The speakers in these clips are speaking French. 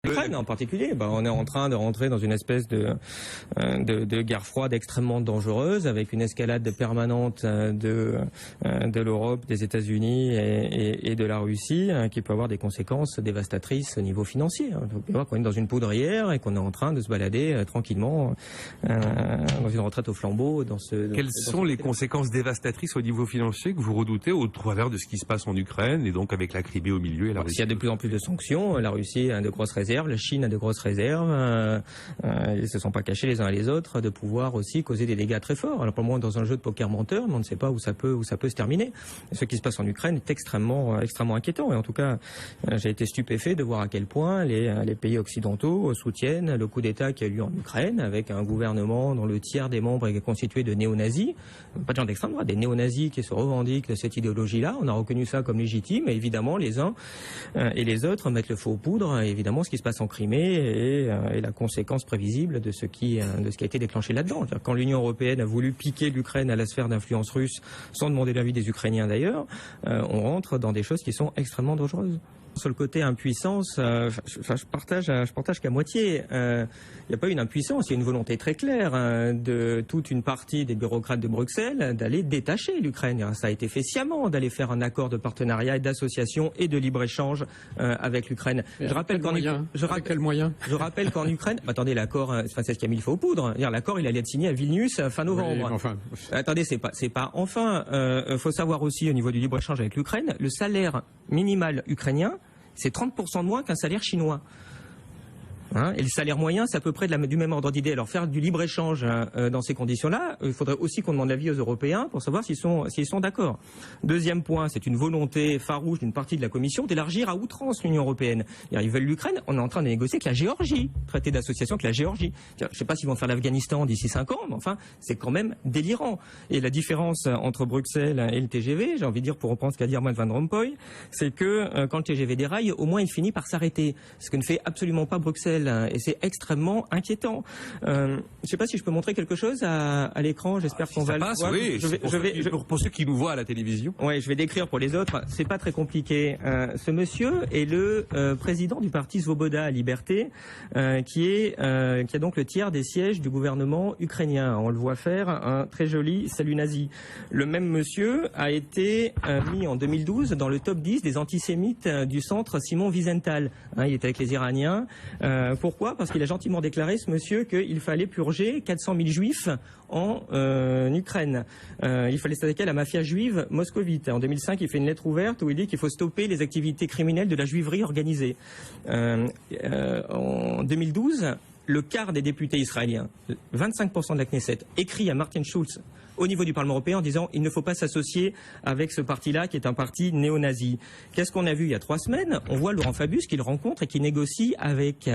l'Ukraine en particulier. On est en train de rentrer dans une espèce de guerre froide extrêmement dangereuse, avec une escalade permanente de l'Europe, des États-Unis et de la Russie, qui peut avoir des conséquences dévastatrices au niveau financier. Il faut voir qu'on est dans une poudrière et qu'on est en train de se balader tranquillement dans une retraite au flambeau. Quelles sont les conséquences dévastatrices au niveau financier que vous redoutez au travers de ce qui se passe en Ukraine et donc avec la Crimée au milieu et la Russie? Il y a de plus en plus de sanctions. La Russie a de grosses réserves, la Chine a de grosses réserves. Ils ne se sont pas cachés les uns et les autres de pouvoir aussi causer des dégâts très forts. Alors pour le moment, dans un jeu de poker menteur, mais on ne sait pas où ça peut se terminer. Et ce qui se passe en Ukraine est extrêmement inquiétant. Et en tout cas, j'ai été stupéfait de voir à quel point les pays occidentaux soutiennent le coup d'État qui a eu lieu en Ukraine, avec un gouvernement dont le tiers des membres est constitué de néo-nazis, pas de gens d'extrême droite, des néo-nazis qui se revendiquent de cette idéologie-là. On a reconnu ça comme légitime, et évidemment les uns et les autres mettent le feu aux poudres. Et évidemment, ce qui se passe en Crimée est la conséquence prévisible de ce qui a été déclenché là-dedans. Quand l'Union européenne a voulu piquer l'Ukraine à la sphère d'influence russe, sans demander l'avis des Ukrainiens d'ailleurs, on rentre dans des choses qui sont extrêmement dangereuses. Sur le côté impuissance, je partage qu'à moitié. Il n'y a pas une impuissance, il y a une volonté très claire de toute une partie des bureaucrates de Bruxelles d'aller détacher l'Ukraine. Ça a été fait sciemment, d'aller faire un accord de partenariat et d'association et de libre-échange avec l'Ukraine. Je rappelle qu'en Ukraine, attendez, l'accord, c'est ce qui a mis le feu aux poudres. L'accord, il allait être signé à Vilnius fin novembre. Oui, attendez, c'est pas enfin. Faut savoir aussi au niveau du libre-échange avec l'Ukraine, le salaire minimal ukrainien, c'est 30% de moins qu'un salaire chinois. Et le salaire moyen, c'est à peu près du même ordre d'idée. Alors faire du libre-échange dans ces conditions-là, il faudrait aussi qu'on demande l'avis aux Européens pour savoir s'ils sont d'accord. Deuxième point, c'est une volonté farouche d'une partie de la Commission d'élargir à outrance l'Union européenne. Ils veulent l'Ukraine, on est en train de négocier avec la Géorgie, traité d'association avec la Géorgie. Je ne sais pas s'ils vont faire l'Afghanistan d'ici 5 ans, mais enfin, c'est quand même délirant. Et la différence entre Bruxelles et le TGV, j'ai envie de dire, pour reprendre ce qu'a dit Herman Van Rompuy, c'est que quand le TGV déraille, au moins il finit par s'arrêter. Ce que ne fait absolument pas Bruxelles. Et c'est extrêmement inquiétant. Je ne sais pas si je peux montrer quelque chose à l'écran. J'espère qu'on va le voir. Oui, pour ceux qui nous voient à la télévision. Oui, je vais décrire pour les autres. C'est pas très compliqué. Ce monsieur est le président du parti Svoboda Liberté, qui a donc le tiers des sièges du gouvernement ukrainien. On le voit faire un très joli salut nazi. Le même monsieur a été mis en 2012 dans le top 10 des antisémites du centre Simon Wiesenthal. Il était avec les Iraniens. Pourquoi? Parce qu'il a gentiment déclaré, ce monsieur, qu'il fallait purger 400 000 juifs en Ukraine. Il fallait s'attaquer à la mafia juive moscovite. En 2005, il fait une lettre ouverte où il dit qu'il faut stopper les activités criminelles de la juiverie organisée. En 2012, le quart des députés israéliens, 25% de la Knesset, écrit à Martin Schulz au niveau du Parlement européen en disant il ne faut pas s'associer avec ce parti-là qui est un parti néo-nazi. Qu'est-ce qu'on a vu il y a 3 semaines? On voit Laurent Fabius qui le rencontre et qui négocie avec.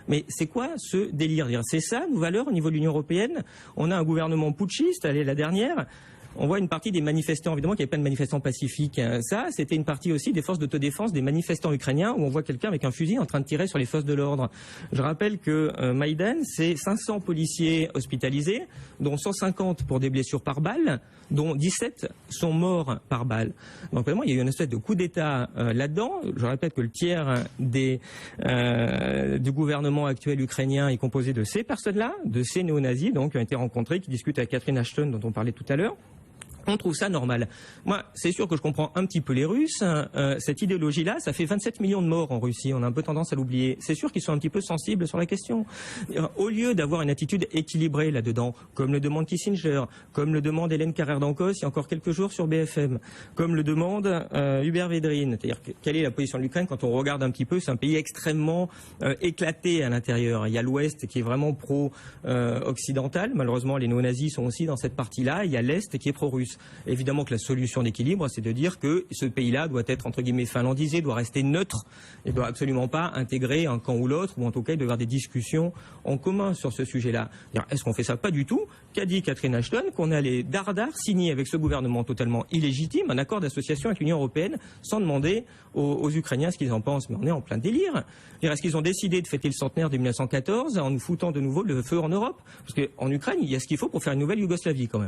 Mais c'est quoi ce délire? C'est ça nos valeurs au niveau de l'Union européenne? On a un gouvernement putschiste, allez, la dernière. On voit une partie des manifestants, évidemment qu'il n'y avait pas de manifestants pacifiques. Ça, c'était une partie aussi des forces d'autodéfense des manifestants ukrainiens où on voit quelqu'un avec un fusil en train de tirer sur les forces de l'ordre. Je rappelle que Maïdan, c'est 500 policiers hospitalisés, dont 150 pour des blessures par balle, dont 17 sont morts par balle. Donc vraiment, il y a eu une espèce de coup d'État là-dedans. Je répète que le tiers du gouvernement actuel ukrainien est composé de ces personnes-là, de ces néo-nazis, donc qui ont été rencontrés, qui discutent avec Catherine Ashton, dont on parlait tout à l'heure. On trouve ça normal. Moi, c'est sûr que je comprends un petit peu les Russes. Cette idéologie-là, ça fait 27 millions de morts en Russie. On a un peu tendance à l'oublier. C'est sûr qu'ils sont un petit peu sensibles sur la question. Au lieu d'avoir une attitude équilibrée là-dedans, comme le demande Kissinger, comme le demande Hélène Carrère d'Ancos il y a encore quelques jours sur BFM, comme le demande Hubert Védrine, c'est-à-dire quelle est la position de l'Ukraine quand on regarde un petit peu, c'est un pays extrêmement éclaté à l'intérieur. Il y a l'Ouest qui est vraiment pro-occidental. Malheureusement, les néo-nazis sont aussi dans cette partie-là. Il y a l'Est qui est pro-russe. Évidemment que la solution d'équilibre, c'est de dire que ce pays-là doit être, entre guillemets, finlandisé, doit rester neutre et doit absolument pas intégrer un camp ou l'autre, ou en tout cas, il doit y avoir des discussions en commun sur ce sujet-là. Est-ce qu'on fait ça? Pas du tout. Qu'a dit Catherine Ashton? Qu'on allait dardard signer avec ce gouvernement totalement illégitime un accord d'association avec l'Union européenne sans demander aux Ukrainiens ce qu'ils en pensent. Mais on est en plein délire. Est-ce qu'ils ont décidé de fêter le centenaire de 1914 en nous foutant de nouveau le feu en Europe? Parce qu'en Ukraine, il y a ce qu'il faut pour faire une nouvelle Yougoslavie quand même.